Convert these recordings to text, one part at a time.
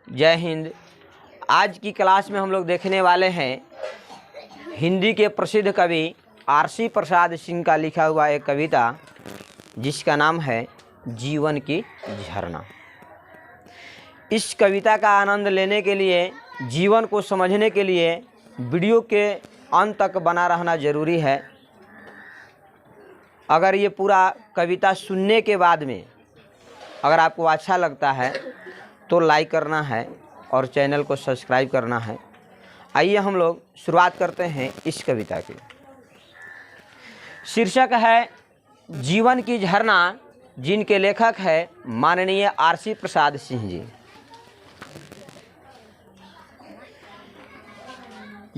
जय हिंद। आज की क्लास में हम लोग देखने वाले हैं हिंदी के प्रसिद्ध कवि आरसी प्रसाद सिंह का लिखा हुआ एक कविता जिसका नाम है जीवन की झरना। इस कविता का आनंद लेने के लिए, जीवन को समझने के लिए वीडियो के अंत तक बना रहना ज़रूरी है। अगर ये पूरा कविता सुनने के बाद में अगर आपको अच्छा लगता है तो लाइक करना है और चैनल को सब्सक्राइब करना है। आइए हम लोग शुरुआत करते हैं इस कविता की। शीर्षक है जीवन की झरना, जिनके लेखक है माननीय आरसी प्रसाद सिंह जी।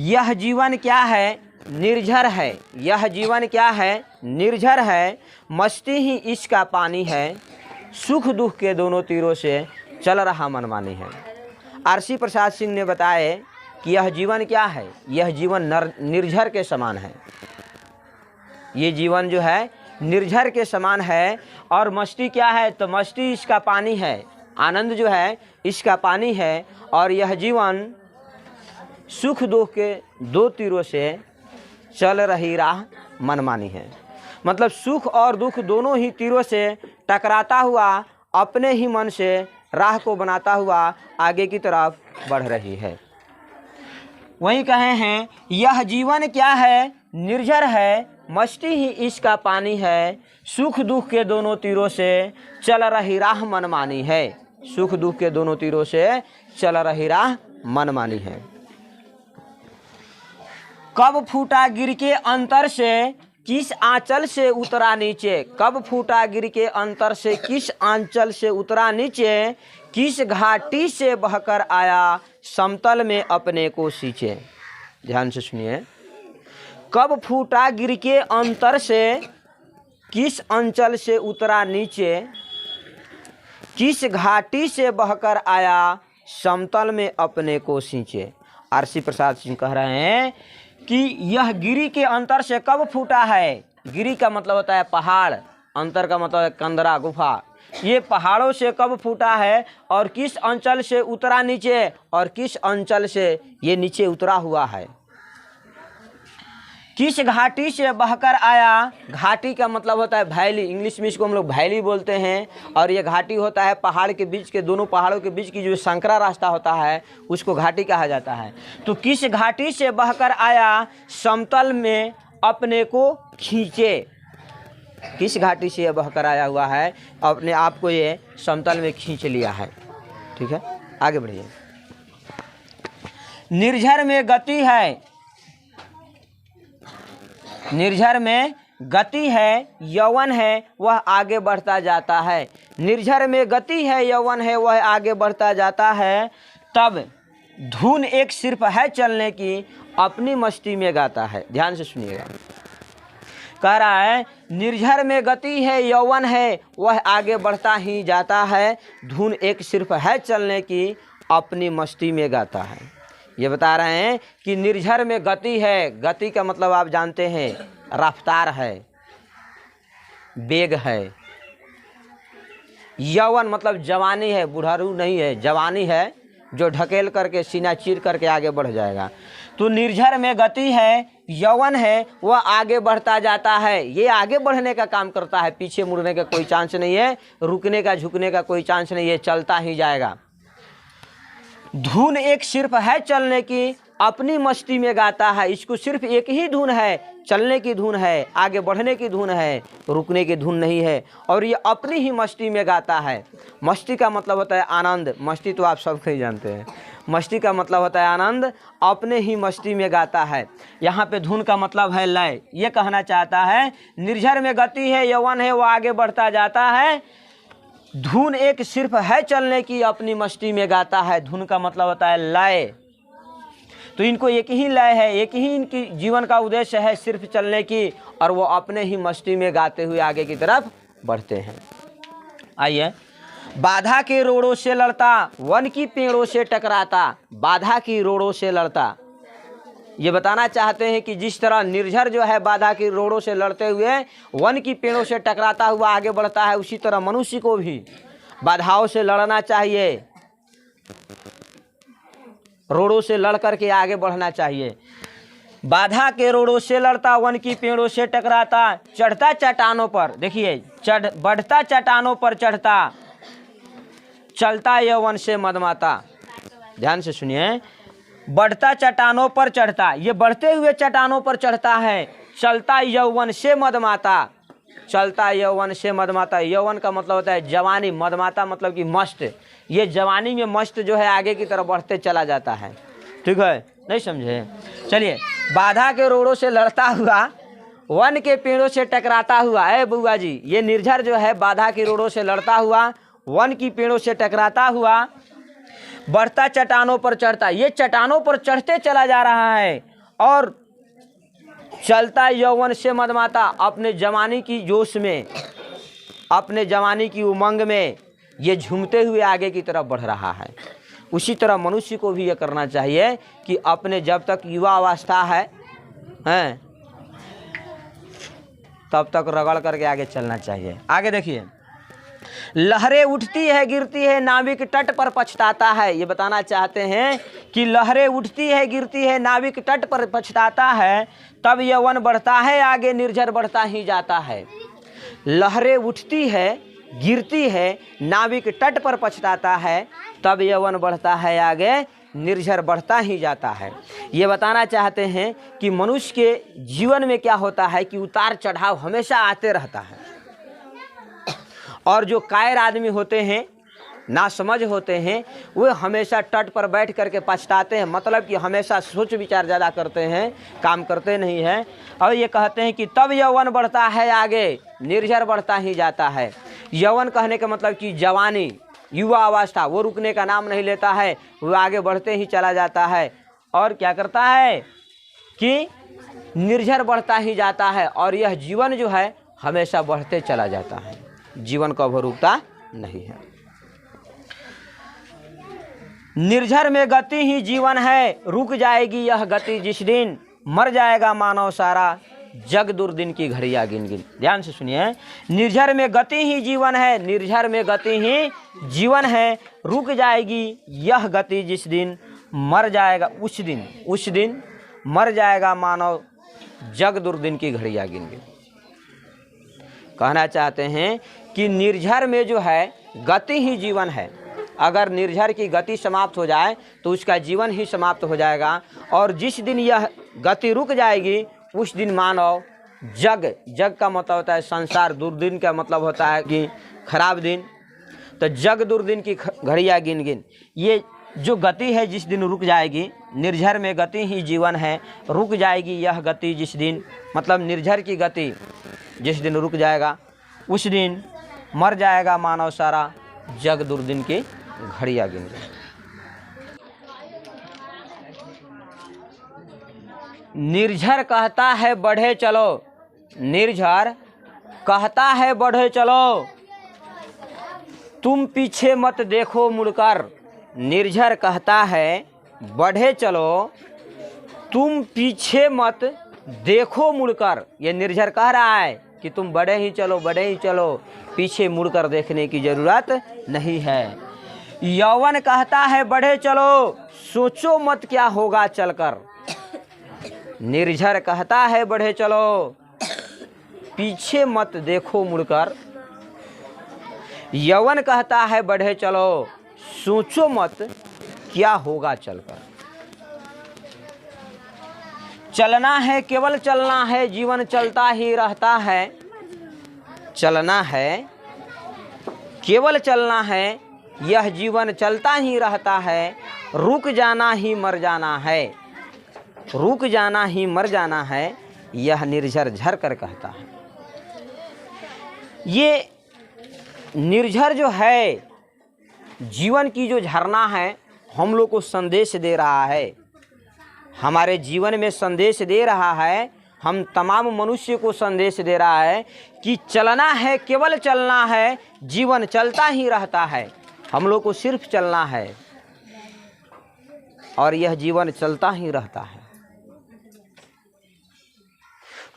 यह जीवन क्या है, निर्झर है। यह जीवन क्या है, निर्झर है। मस्ती ही इसका पानी है। सुख दुख के दोनों तीरों से चल रहा मनमानी है। आरसी प्रसाद सिंह ने बताया कि यह जीवन क्या है, यह जीवन निर्झर के समान है। ये जीवन जो है निर्झर के समान है। और मस्ती क्या है, तो मस्ती इसका पानी है। आनंद जो है इसका पानी है। और यह जीवन सुख दुख के दो तीरों से चल रही राह मनमानी है। मतलब सुख और दुख दोनों ही तीरों से टकराता हुआ अपने ही मन से राह को बनाता हुआ आगे की तरफ बढ़ रही है। वहीं कहे हैं यह जीवन क्या है, निर्झर है। मस्ती ही इसका पानी है। सुख दुख के दोनों तीरों से चल रही राह मनमानी है। सुख दुख के दोनों तीरों से चल रही राह मनमानी है। कब फूटा गिर के अंतर से, किस आंचल से उतरा नीचे। कब फूटा गिर के अंतर से, किस आंचल से उतरा नीचे। किस घाटी से बहकर आया, समतल में अपने को सींचे। ध्यान से सुनिए। कब फूटा गिर के अंतर से, किस अंचल से उतरा नीचे। किस घाटी से बहकर आया, समतल में अपने को सींचे। आरसी प्रसाद सिंह कह रहे हैं कि यह गिरी के अंतर से कब फूटा है। गिरी का मतलब होता है पहाड़, अंतर का मतलब है कंदरा, गुफा। ये पहाड़ों से कब फूटा है और किस अंचल से उतरा नीचे, और किस अंचल से ये नीचे उतरा हुआ है। किस घाटी से बहकर आया। घाटी का मतलब होता है वैली, इंग्लिश में इसको हम लोग वैली बोलते हैं। और ये घाटी होता है पहाड़ के बीच के, दोनों पहाड़ों के बीच की जो संकरा रास्ता होता है उसको घाटी कहा जाता है। तो किस घाटी से बहकर आया, समतल में अपने को खींचे। किस घाटी से बहकर आया हुआ है, अपने आप को ये समतल में खींच लिया है। ठीक है, आगे बढ़िए। निर्झर में गति है, निर्झर में गति है, यौवन है वह आगे बढ़ता जाता है। निर्झर में गति है, यौवन है वह आगे बढ़ता जाता है। तब धुन एक सिर्फ है चलने की, अपनी मस्ती में गाता है। ध्यान से सुनिएगा। कह रहा है निर्झर में गति है, यौवन है वह आगे बढ़ता ही जाता है। धुन एक सिर्फ है चलने की, अपनी मस्ती में गाता है। ये बता रहे हैं कि निर्झर में गति है। गति का मतलब आप जानते हैं रफ्तार है, वेग है। यौवन मतलब जवानी है, बुढ़ारू नहीं है, जवानी है जो ढकेल करके सीना चीर करके आगे बढ़ जाएगा। तो निर्झर में गति है, यौवन है वह आगे बढ़ता जाता है। ये आगे बढ़ने का काम करता है, पीछे मुड़ने का कोई चांस नहीं है, रुकने का झुकने का कोई चांस नहीं है, चलता ही जाएगा। धुन एक सिर्फ है चलने की, अपनी मस्ती में गाता है। इसको सिर्फ एक ही धुन है, चलने की धुन है, आगे बढ़ने की धुन है, रुकने की धुन नहीं है। और ये अपनी ही मस्ती में गाता है। मस्ती का मतलब होता है आनंद। मस्ती तो आप सब ही जानते हैं। मस्ती का मतलब होता है आनंद, अपने ही मस्ती में गाता है। यहाँ पे धुन का मतलब है लय। ये कहना चाहता है निर्झर में गति है, यौवन है वो आगे बढ़ता जाता है। धुन एक सिर्फ है चलने की, अपनी मस्ती में गाता है। धुन का मतलब होता है लय। तो इनको एक ही लय है, एक ही इनकी जीवन का उद्देश्य है, सिर्फ चलने की, और वो अपने ही मस्ती में गाते हुए आगे की तरफ बढ़ते हैं। आइए। बाधा के रोड़ों से लड़ता, वन की पेड़ों से टकराता। बाधा की रोड़ों से लड़ता, ये बताना चाहते हैं कि जिस तरह निर्झर जो है बाधा की रोड़ों से लड़ते हुए वन की पेड़ों से टकराता हुआ आगे बढ़ता है, उसी तरह मनुष्य को भी बाधाओं से लड़ना चाहिए। रोड़ों से लड़ करके आगे बढ़ना चाहिए। बाधा के रोड़ों से लड़ता, वन की पेड़ों से टकराता, चढ़ता चट्टानों पर, देखिए बढ़ता चट्टानों पर चढ़ता, चलता यौवन से मदमाता। ध्यान से सुनिए, बढ़ता चट्टानों पर चढ़ता, ये बढ़ते हुए चट्टानों पर चढ़ता है, चलता यौवन से मदमाता, चलता यौवन से मदमाता। यौवन का मतलब होता है जवानी, मदमाता मतलब कि मस्त, ये जवानी में मस्त जो है आगे की तरफ बढ़ते चला जाता है। ठीक है, नहीं समझे? चलिए, बाधा के रोड़ों से लड़ता हुआ, वन के पेड़ों से टकराता हुआ। है बुआ जी, ये निर्झर जो है बाधा के रोड़ों से लड़ता हुआ, वन की पेड़ों से टकराता हुआ, बढ़ता चट्टानों पर चढ़ता, ये चट्टानों पर चढ़ते चला जा रहा है, और चलता यौवन से मदमाता, अपने जवानी की जोश में, अपने जवानी की उमंग में ये झूमते हुए आगे की तरफ बढ़ रहा है। उसी तरह मनुष्य को भी ये करना चाहिए कि अपने जब तक युवा अवस्था है तब तक रगड़ करके आगे चलना चाहिए। आगे देखिए, लहरें उठती है गिरती है, नाविक तट पर पछताता है। ये बताना चाहते हैं कि लहरें उठती है गिरती है, नाविक तट पर पछताता है, तब यौवन बढ़ता है आगे, निर्झर बढ़ता ही जाता है। लहरें उठती है गिरती है, नाविक तट पर पछताता है, तब यौवन बढ़ता है आगे, निर्झर बढ़ता ही जाता है। ये बताना चाहते हैं कि मनुष्य के जीवन में क्या होता है कि उतार चढ़ाव हमेशा आते रहता है, और जो कायर आदमी होते हैं, नासमझ होते हैं, वे हमेशा तट पर बैठ करके पछताते हैं, मतलब कि हमेशा सोच विचार ज़्यादा करते हैं, काम करते नहीं हैं। और ये कहते हैं कि तब यौवन बढ़ता है आगे, निर्झर बढ़ता ही जाता है। यौवन कहने का मतलब कि जवानी, युवा अवस्था, वो रुकने का नाम नहीं लेता है, वो आगे बढ़ते ही चला जाता है। और क्या करता है कि निर्झर बढ़ता ही जाता है, और यह जीवन जो है हमेशा बढ़ते चला जाता है, जीवन का अब रुकता नहीं है। निर्झर में गति ही जीवन है, रुक जाएगी यह गति जिस दिन, मर जाएगा मानव सारा, जग दुर्दिन की घड़ियां गिन गिन। ध्यान से सुनिए, निर्झर में गति ही जीवन है, निर्झर में गति ही जीवन है, रुक जाएगी यह गति जिस दिन, मर जाएगा उस दिन मर जाएगा मानव, जग दुर्दिन की घड़ियां गिन गिन। कहना चाहते हैं कि निर्झर में जो है गति ही जीवन है। अगर निर्झर की गति समाप्त हो जाए तो उसका जीवन ही समाप्त हो जाएगा, और जिस दिन यह गति रुक जाएगी उस दिन मानव, जग का मतलब होता है संसार, दुर्दिन का मतलब होता है कि खराब दिन, तो जग दुर्दिन की घड़ियां गिन गिन। ये जो गति है जिस दिन रुक जाएगी, निर्झर में गति ही जीवन है, रुक जाएगी यह गति जिस दिन, मतलब निर्झर की गति जिस दिन रुक जाएगा उस दिन मर जाएगा मानव सारा, जग दुर्दिन की घड़ियां गिन गिन। निर्झर कहता है बढ़े चलो, निर्झर कहता है बढ़े चलो, तुम पीछे मत देखो मुड़कर। निर्झर कहता है बढ़े चलो, तुम पीछे मत देखो मुड़कर। ये निर्झर कह रहा है कि तुम बढ़े ही चलो, पीछे मुड़कर देखने की जरूरत नहीं है। यौवन कहता है बढ़े चलो, सोचो मत क्या होगा चलकर। निर्झर कहता है बढ़े चलो, पीछे मत देखो मुड़कर। यौवन कहता है बढ़े चलो, सोचो मत क्या होगा चलकर। चलना है केवल चलना है, जीवन चलता ही रहता है। चलना है केवल चलना है, यह जीवन चलता ही रहता है। रुक जाना ही मर जाना है, रुक जाना ही मर जाना है, यह निर्झर झर कर कहता है। ये निर्झर जो है जीवन की जो झरना है, हम लोग को संदेश दे रहा है, हमारे जीवन में संदेश दे रहा है, हम तमाम मनुष्य को संदेश दे रहा है कि चलना है केवल चलना है, जीवन चलता ही रहता है। हम लोग को सिर्फ चलना है और यह जीवन चलता ही रहता है।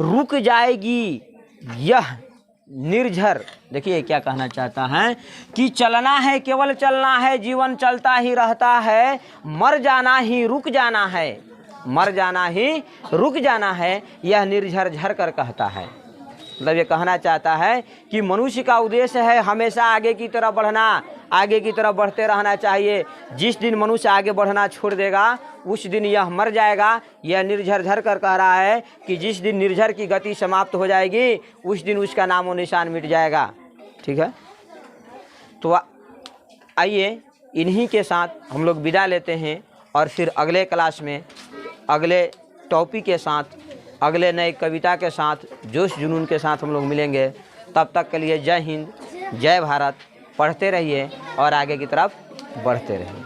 रुक जाएगी यह निर्झर, देखिए क्या कहना चाहता है कि चलना है, केवल चलना है, जीवन चलता ही रहता है, मर जाना ही रुक जाना है, मर जाना ही रुक जाना है, यह निर्झर झर कर कहता है। मतलब ये कहना चाहता है कि मनुष्य का उद्देश्य है हमेशा आगे की तरफ बढ़ना, आगे की तरफ बढ़ते रहना चाहिए। जिस दिन मनुष्य आगे बढ़ना छोड़ देगा उस दिन यह मर जाएगा। यह निर्झर झर कर कह रहा है कि जिस दिन निर्झर की गति समाप्त हो जाएगी उस दिन उसका नामो निशान मिट जाएगा। ठीक है, तो आइए इन्हीं के साथ हम लोग विदा लेते हैं और फिर अगले क्लास में अगले टॉपिक के साथ, अगले नए कविता के साथ, जोश जुनून के साथ हम लोग मिलेंगे। तब तक के लिए जय हिंद, जय भारत। पढ़ते रहिए और आगे की तरफ बढ़ते रहिए।